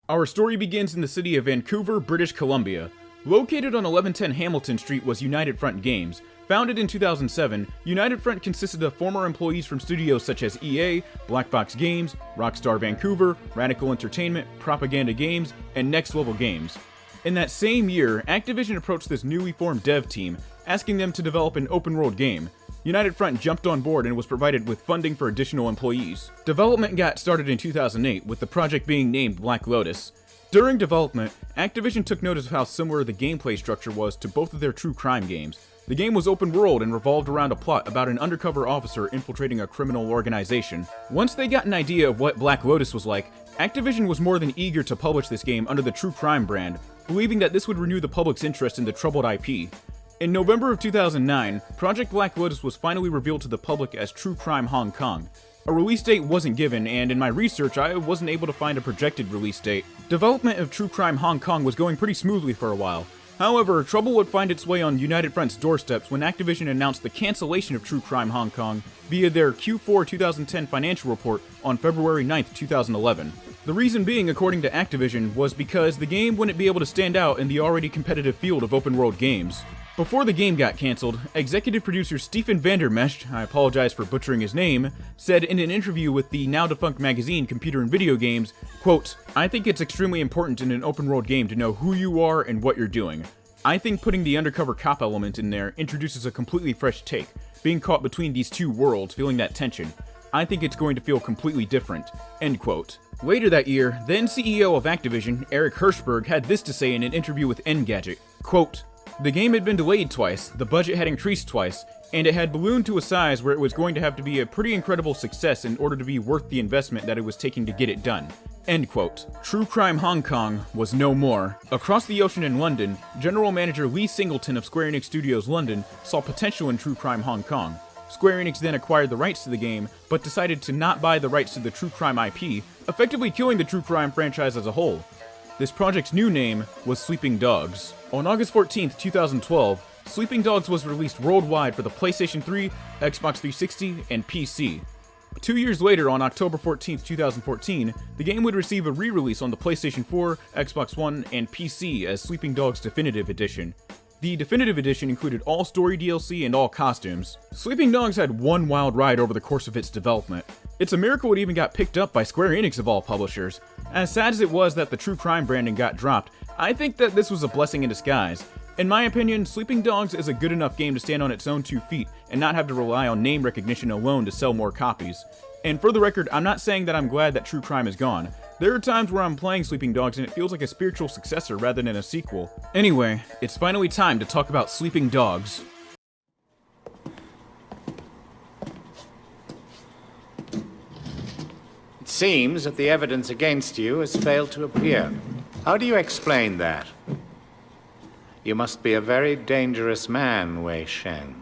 Our story begins in the city of Vancouver, British Columbia. Located on 1110 Hamilton Street was United Front Games. Founded in 2007, United Front consisted of former employees from studios such as EA, Black Box Games, Rockstar Vancouver, Radical Entertainment, Propaganda Games, and Next Level Games. In that same year, Activision approached this newly formed dev team, asking them to develop an open-world game. United Front jumped on board and was provided with funding for additional employees. Development got started in 2008, with the project being named Black Lotus. During development, Activision took notice of how similar the gameplay structure was to both of their true crime games. The game was open world and revolved around a plot about an undercover officer infiltrating a criminal organization. Once they got an idea of what Black Lotus was like, Activision was more than eager to publish this game under the True Crime brand, believing that this would renew the public's interest in the troubled IP. In November of 2009, Project Black Lotus was finally revealed to the public as True Crime Hong Kong. A release date wasn't given, and in my research, I wasn't able to find a projected release date. Development of True Crime Hong Kong was going pretty smoothly for a while. However, trouble would find its way on United Front's doorsteps when Activision announced the cancellation of True Crime Hong Kong via their Q4 2010 financial report on February 9, 2011. The reason being, according to Activision, was because the game wouldn't be able to stand out in the already competitive field of open-world games. Before the game got cancelled, executive producer Stephen Vandermesh, I apologize for butchering his name, said in an interview with the now-defunct magazine Computer and Video Games, quote, "I think it's extremely important in an open-world game to know who you are and what you're doing. I think putting the undercover cop element in there introduces a completely fresh take, being caught between these two worlds, feeling that tension. I think it's going to feel completely different." End quote. Later that year, then CEO of Activision, Eric Hirschberg, had this to say in an interview with Engadget, quote, "The game had been delayed twice, the budget had increased twice, and it had ballooned to a size where it was going to have to be a pretty incredible success in order to be worth the investment that it was taking to get it done." End quote. True Crime Hong Kong was no more. Across the ocean in London, General Manager Lee Singleton of Square Enix Studios London saw potential in True Crime Hong Kong. Square Enix then acquired the rights to the game, but decided to not buy the rights to the True Crime IP, effectively killing the True Crime franchise as a whole. This project's new name was Sleeping Dogs. On August 14th, 2012, Sleeping Dogs was released worldwide for the PlayStation 3, Xbox 360, and PC. 2 years later, on October 14th, 2014, the game would receive a re-release on the PlayStation 4, Xbox One, and PC as Sleeping Dogs Definitive Edition. The Definitive Edition included all story DLC and all costumes. Sleeping Dogs had one wild ride over the course of its development. It's a miracle it even got picked up by Square Enix of all publishers. As sad as it was that the True Crime branding got dropped, I think that this was a blessing in disguise. In my opinion, Sleeping Dogs is a good enough game to stand on its own 2 feet and not have to rely on name recognition alone to sell more copies. And for the record, I'm not saying that I'm glad that True Crime is gone. There are times where I'm playing Sleeping Dogs and it feels like a spiritual successor rather than a sequel. Anyway, it's finally time to talk about Sleeping Dogs. It seems that the evidence against you has failed to appear. How do you explain that? You must be a very dangerous man, Wei Shen.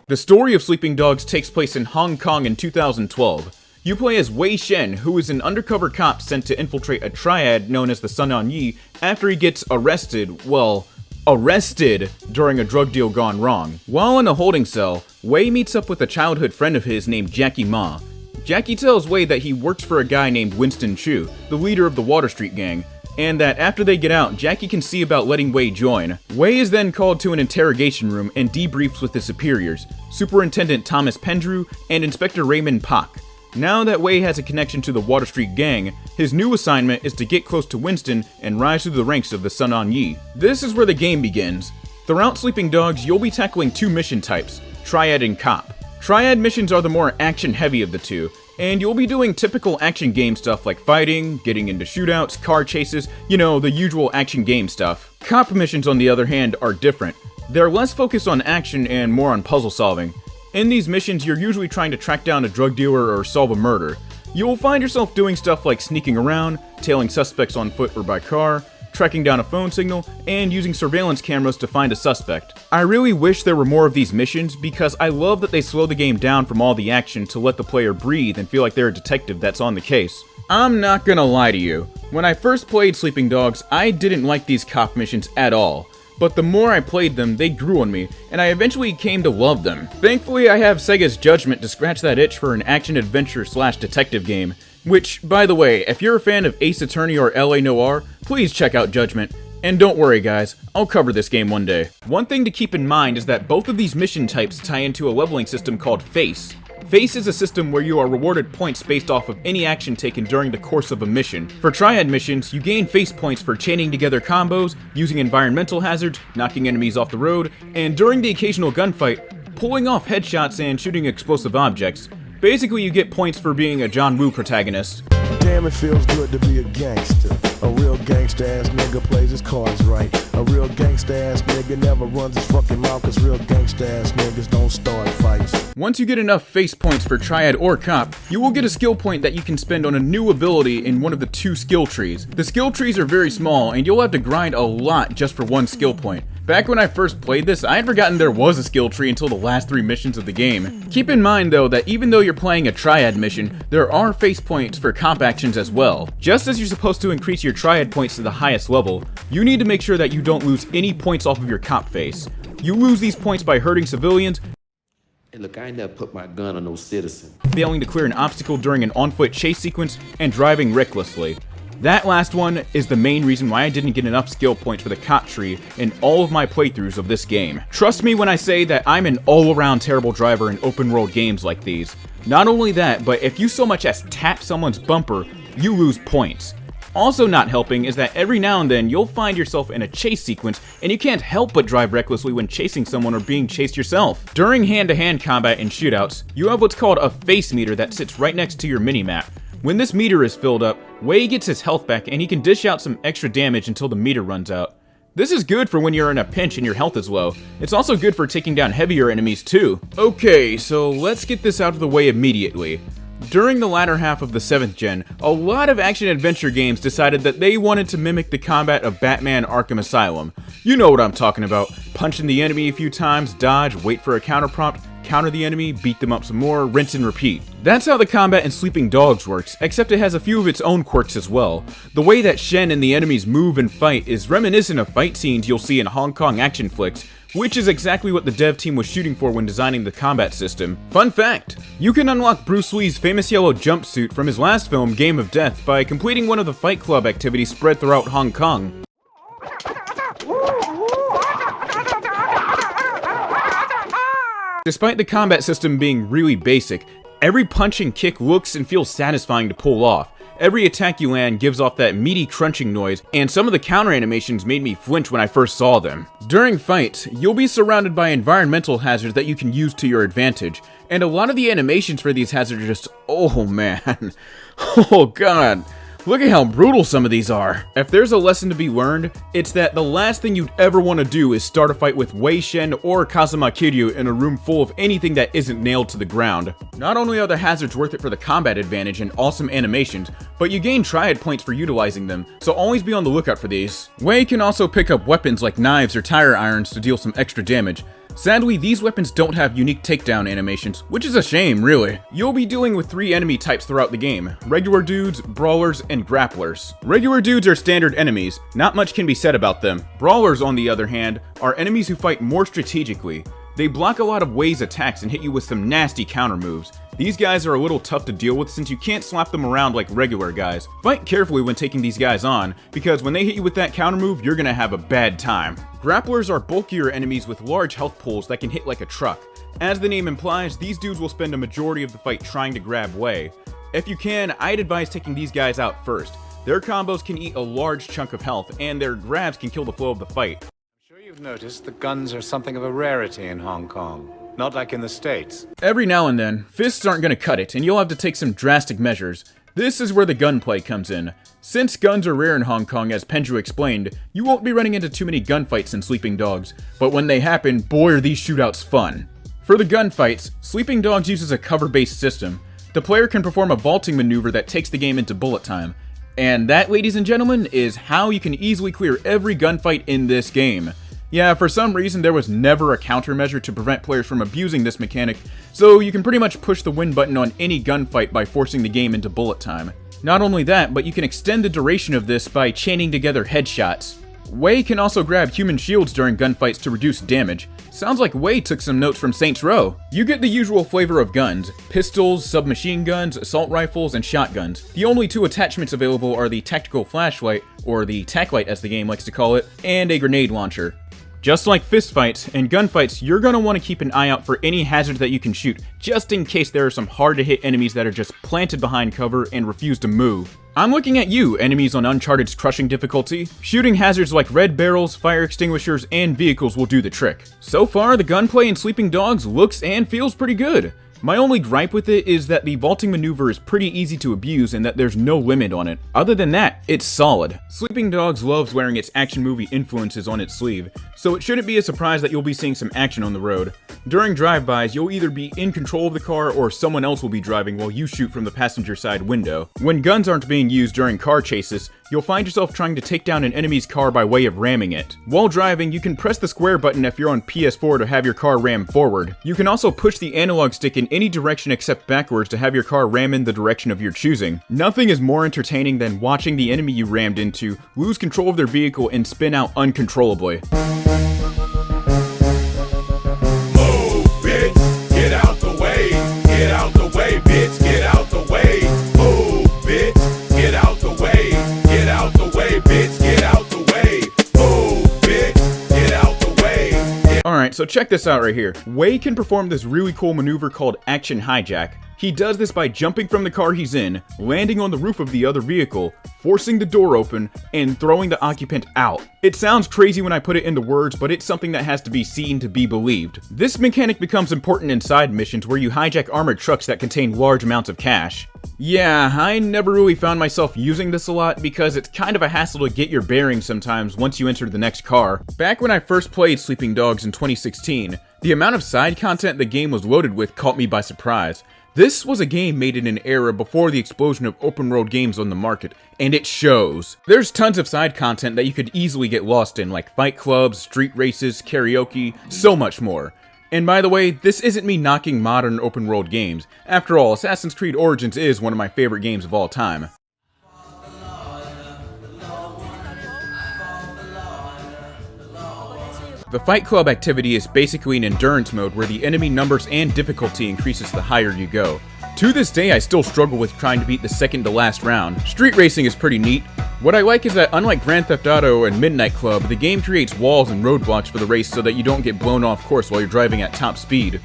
The story of Sleeping Dogs takes place in Hong Kong in 2012. You play as Wei Shen, who is an undercover cop sent to infiltrate a triad known as the Sun On Yi after he gets arrested during a drug deal gone wrong. While in a holding cell, Wei meets up with a childhood friend of his named Jackie Ma. Jackie tells Wei that he works for a guy named Winston Chu, the leader of the Water Street Gang, and that after they get out, Jackie can see about letting Wei join. Wei is then called to an interrogation room and debriefs with his superiors, Superintendent Thomas Pendrew and Inspector Raymond Pak. Now that Wei has a connection to the Water Street Gang, his new assignment is to get close to Winston and rise through the ranks of the Sun On Yi. This is where the game begins. Throughout Sleeping Dogs, you'll be tackling 2 mission types, Triad and Cop. Triad missions are the more action-heavy of the two, and you'll be doing typical action game stuff like fighting, getting into shootouts, car chases, the usual action game stuff. Cop missions, on the other hand, are different. They're less focused on action and more on puzzle solving. In these missions, you're usually trying to track down a drug dealer or solve a murder. You'll find yourself doing stuff like sneaking around, tailing suspects on foot or by car, tracking down a phone signal, and using surveillance cameras to find a suspect. I really wish there were more of these missions because I love that they slow the game down from all the action to let the player breathe and feel like they're a detective that's on the case. I'm not gonna lie to you. When I first played Sleeping Dogs, I didn't like these cop missions at all. But the more I played them, they grew on me, and I eventually came to love them. Thankfully, I have Sega's Judgment to scratch that itch for an action-adventure/detective game. Which, by the way, if you're a fan of Ace Attorney or LA Noire, please check out Judgment. And don't worry guys, I'll cover this game one day. One thing to keep in mind is that both of these mission types tie into a leveling system called Face. Face is a system where you are rewarded points based off of any action taken during the course of a mission. For Triad missions, you gain Face points for chaining together combos, using environmental hazards, knocking enemies off the road, and during the occasional gunfight, pulling off headshots and shooting explosive objects. Basically, you get points for being a John Woo protagonist. Damn, it feels good to be a gangster. A real gangsta-ass nigga plays his cards right. A real gangsta-ass nigga never runs his fucking mouth, cause real gangsta-ass niggas don't start fights. Once you get enough Face points for Triad or Cop, you will get a skill point that you can spend on a new ability in one of the 2 skill trees. The skill trees are very small, and you'll have to grind a lot just for 1 skill point. Back when I first played this, I had forgotten there was a skill tree until the last 3 missions of the game. Keep in mind though that even though you're playing a Triad mission, there are Face points for Comp actions as well. Just as you're supposed to increase your Triad points to the highest level, you need to make sure that you don't lose any points off of your Comp Face. You lose these points by hurting civilians, Hey, look, I ain't never put my gun on no citizen. failing to clear an obstacle during an on-foot chase sequence, and driving recklessly. That last one is the main reason why I didn't get enough skill points for the Cop tree in all of my playthroughs of this game. Trust me when I say that I'm an all-around terrible driver in open-world games like these. Not only that, but if you so much as tap someone's bumper, you lose points. Also not helping is that every now and then you'll find yourself in a chase sequence and you can't help but drive recklessly when chasing someone or being chased yourself. During hand-to-hand combat and shootouts, you have what's called a face meter that sits right next to your minimap. When this meter is filled up, Wei gets his health back and he can dish out some extra damage until the meter runs out. This is good for when you're in a pinch and your health is low. It's also good for taking down heavier enemies too. Okay, so let's get this out of the way immediately. During the latter half of the 7th gen, a lot of action-adventure games decided that they wanted to mimic the combat of Batman Arkham Asylum. You know what I'm talking about. Punching the enemy a few times, dodge, wait for a counter prompt, counter the enemy, beat them up some more, rinse and repeat. That's how the combat in Sleeping Dogs works, except it has a few of its own quirks as well. The way that Shen and the enemies move and fight is reminiscent of fight scenes you'll see in Hong Kong action flicks, which is exactly what the dev team was shooting for when designing the combat system. Fun fact, you can unlock Bruce Lee's famous yellow jumpsuit from his last film, Game of Death, by completing one of the Fight Club activities spread throughout Hong Kong. Despite the combat system being really basic, every punch and kick looks and feels satisfying to pull off. Every attack you land gives off that meaty crunching noise, and some of the counter animations made me flinch when I first saw them. During fights, you'll be surrounded by environmental hazards that you can use to your advantage, and a lot of the animations for these hazards are just, oh man, oh god. Look at how brutal some of these are. If there's a lesson to be learned, it's that the last thing you'd ever want to do is start a fight with Wei Shen or Kazuma Kiryu in a room full of anything that isn't nailed to the ground. Not only are the hazards worth it for the combat advantage and awesome animations, but you gain Triad points for utilizing them, so always be on the lookout for these. Wei can also pick up weapons like knives or tire irons to deal some extra damage. Sadly, these weapons don't have unique takedown animations, which is a shame, really. You'll be dealing with 3 enemy types throughout the game: regular dudes, brawlers, and grapplers. Regular dudes are standard enemies, not much can be said about them. Brawlers, on the other hand, are enemies who fight more strategically. They block a lot of Wei's attacks and hit you with some nasty counter moves. These guys are a little tough to deal with since you can't slap them around like regular guys. Fight carefully when taking these guys on, because when they hit you with that counter move, you're gonna have a bad time. Grapplers are bulkier enemies with large health pools that can hit like a truck. As the name implies, these dudes will spend a majority of the fight trying to grab Wei. If you can, I'd advise taking these guys out first. Their combos can eat a large chunk of health, and their grabs can kill the flow of the fight. I'm sure you've noticed that guns are something of a rarity in Hong Kong. Not like in the States. Every now and then, fists aren't gonna cut it, and you'll have to take some drastic measures. This is where the gunplay comes in. Since guns are rare in Hong Kong, as Penju explained, you won't be running into too many gunfights in Sleeping Dogs, but when they happen, boy are these shootouts fun. For the gunfights, Sleeping Dogs uses a cover-based system. The player can perform a vaulting maneuver that takes the game into bullet time. And that, ladies and gentlemen, is how you can easily clear every gunfight in this game. Yeah, for some reason there was never a countermeasure to prevent players from abusing this mechanic, so you can pretty much push the win button on any gunfight by forcing the game into bullet time. Not only that, but you can extend the duration of this by chaining together headshots. Wei can also grab human shields during gunfights to reduce damage. Sounds like Wei took some notes from Saints Row. You get the usual flavor of guns: pistols, submachine guns, assault rifles, and shotguns. The only two attachments available are the tactical flashlight, or the TAC-light as the game likes to call it, and a grenade launcher. Just like fistfights and gunfights, you're going to want to keep an eye out for any hazards that you can shoot, just in case there are some hard to hit enemies that are just planted behind cover and refuse to move. I'm looking at you, enemies on Uncharted's crushing difficulty. Shooting hazards like red barrels, fire extinguishers, and vehicles will do the trick. So far, the gunplay in Sleeping Dogs looks and feels pretty good. My only gripe with it is that the vaulting maneuver is pretty easy to abuse and that there's no limit on it. Other than that, it's solid. Sleeping Dogs loves wearing its action movie influences on its sleeve, so it shouldn't be a surprise that you'll be seeing some action on the road. During drive-bys, you'll either be in control of the car or someone else will be driving while you shoot from the passenger side window. When guns aren't being used during car chases, you'll find yourself trying to take down an enemy's car by way of ramming it. While driving, you can press the square button if you're on PS4 to have your car ram forward. You can also push the analog stick in any direction except backwards to have your car ram in the direction of your choosing. Nothing is more entertaining than watching the enemy you rammed into lose control of their vehicle and spin out uncontrollably. Get out the way, bitch, get out the way. Move, bitch, get out the way, bitch, get out the way. Move, bitch, get out the way. Alright, so check this out right here. Wei can perform this really cool maneuver called Action Hijack. He does this by jumping from the car he's in, landing on the roof of the other vehicle, forcing the door open, and throwing the occupant out. It sounds crazy when I put it into words, but it's something that has to be seen to be believed. This mechanic becomes important in side missions where you hijack armored trucks that contain large amounts of cash. Yeah, I never really found myself using this a lot because it's kind of a hassle to get your bearings sometimes once you enter the next car. Back when I first played Sleeping Dogs in 2016, the amount of side content the game was loaded with caught me by surprise. This was a game made in an era before the explosion of open world games on the market, and it shows. There's tons of side content that you could easily get lost in, like fight clubs, street races, karaoke, so much more. And by the way, this isn't me knocking modern open world games. After all, Assassin's Creed Origins is one of my favorite games of all time. The Fight Club activity is basically an endurance mode where the enemy numbers and difficulty increases the higher you go. To this day, I still struggle with trying to beat the second to last round. Street racing is pretty neat. What I like is that unlike Grand Theft Auto and Midnight Club, the game creates walls and roadblocks for the race so that you don't get blown off course while you're driving at top speed.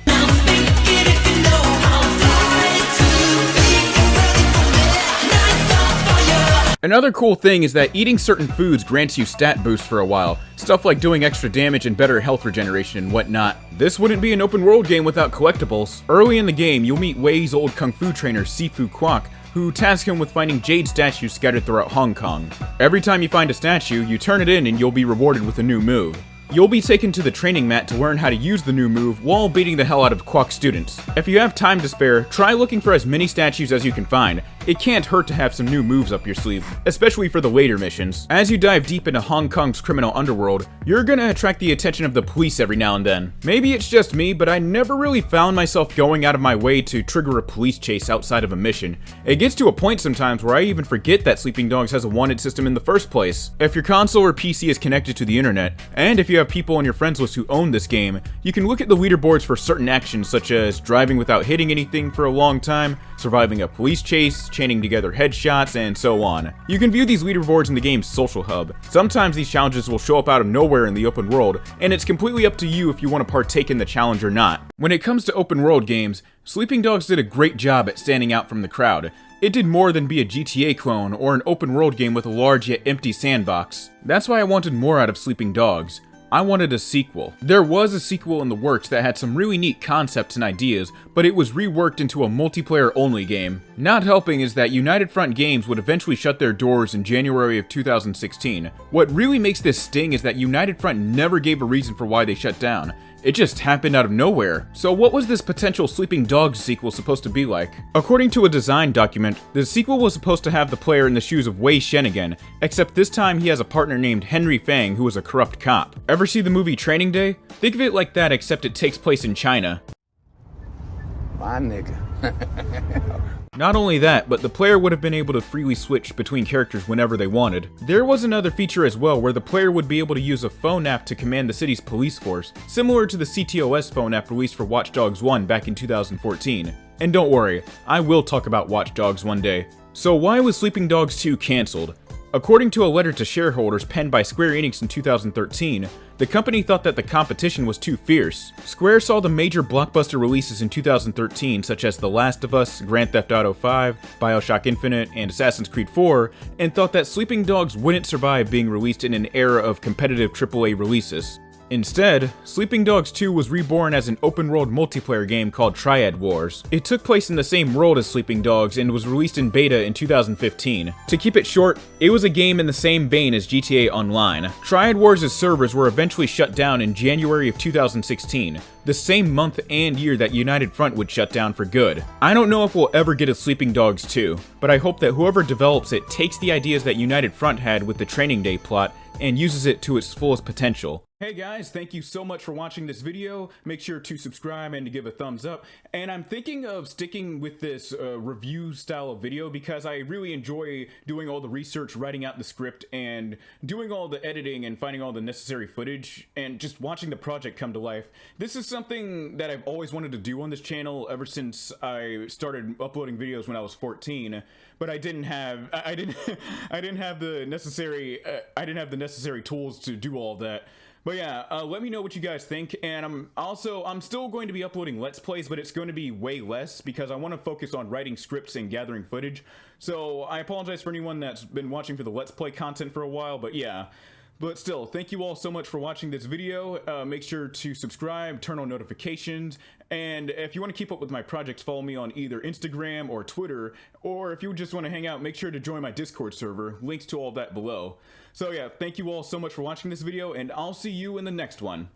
Another cool thing is that eating certain foods grants you stat boosts for a while, stuff like doing extra damage and better health regeneration and whatnot. This wouldn't be an open world game without collectibles. Early in the game, you'll meet Wei's old kung fu trainer Sifu Kwok, who tasks him with finding jade statues scattered throughout Hong Kong. Every time you find a statue, you turn it in and you'll be rewarded with a new move. You'll be taken to the training mat to learn how to use the new move while beating the hell out of Kwok's students. If you have time to spare, try looking for as many statues as you can find. It can't hurt to have some new moves up your sleeve, especially for the later missions. As you dive deep into Hong Kong's criminal underworld, you're gonna attract the attention of the police every now and then. Maybe it's just me, but I never really found myself going out of my way to trigger a police chase outside of a mission. It gets to a point sometimes where I even forget that Sleeping Dogs has a wanted system in the first place. If your console or PC is connected to the internet, and if you have people on your friends list who own this game, you can look at the leaderboards for certain actions such as driving without hitting anything for a long time, surviving a police chase, chaining together headshots, and so on. You can view these leaderboards in the game's social hub. Sometimes these challenges will show up out of nowhere in the open world, and it's completely up to you if you want to partake in the challenge or not. When it comes to open world games, Sleeping Dogs did a great job at standing out from the crowd. It did more than be a GTA clone or an open world game with a large yet empty sandbox. That's why I wanted more out of Sleeping Dogs. I wanted a sequel. There was a sequel in the works that had some really neat concepts and ideas, but it was reworked into a multiplayer-only game. Not helping is that United Front Games would eventually shut their doors in January of 2016. What really makes this sting is that United Front never gave a reason for why they shut down. It just happened out of nowhere. So what was this potential Sleeping Dogs sequel supposed to be like? According to a design document, the sequel was supposed to have the player in the shoes of Wei Shen again, except this time he has a partner named Henry Fang who is a corrupt cop. Ever see the movie Training Day? Think of it like that, except it takes place in China. My nigga. Not only that, but the player would have been able to freely switch between characters whenever they wanted. There was another feature as well where the player would be able to use a phone app to command the city's police force, similar to the CTOS phone app released for Watch Dogs 1 back in 2014. And don't worry, I will talk about Watch Dogs one day. So why was Sleeping Dogs 2 cancelled? According to a letter to shareholders penned by Square Enix in 2013, the company thought that the competition was too fierce. Square saw the major blockbuster releases in 2013 such as The Last of Us, Grand Theft Auto 5, BioShock Infinite, and Assassin's Creed 4, and thought that Sleeping Dogs wouldn't survive being released in an era of competitive AAA releases. Instead, Sleeping Dogs 2 was reborn as an open-world multiplayer game called Triad Wars. It took place in the same world as Sleeping Dogs and was released in beta in 2015. To keep it short, it was a game in the same vein as GTA Online. Triad Wars' servers were eventually shut down in January of 2016, the same month and year that United Front would shut down for good. I don't know if we'll ever get a Sleeping Dogs 2, but I hope that whoever develops it takes the ideas that United Front had with the Training Day plot and uses it to its fullest potential. Hey guys, thank you so much for watching this video. Make sure to subscribe and to give a thumbs up. And I'm thinking of sticking with this review style of video because I really enjoy doing all the research, writing out the script, and doing all the editing and finding all the necessary footage and just watching the project come to life. This is something that I've always wanted to do on this channel ever since I started uploading videos when I was 14. But I didn't have the necessary tools to do all that. But yeah, let me know what you guys think, and I'm still going to be uploading Let's Plays, but it's going to be way less because I want to focus on writing scripts and gathering footage. So I apologize for anyone that's been watching for the Let's Play content for a while, but yeah. But still, thank you all so much for watching this video. Make sure to subscribe, turn on notifications, and if you want to keep up with my projects, follow me on either Instagram or Twitter, or if you just want to hang out, make sure to join my Discord server. Links to all of that below. So yeah, thank you all so much for watching this video, and I'll see you in the next one.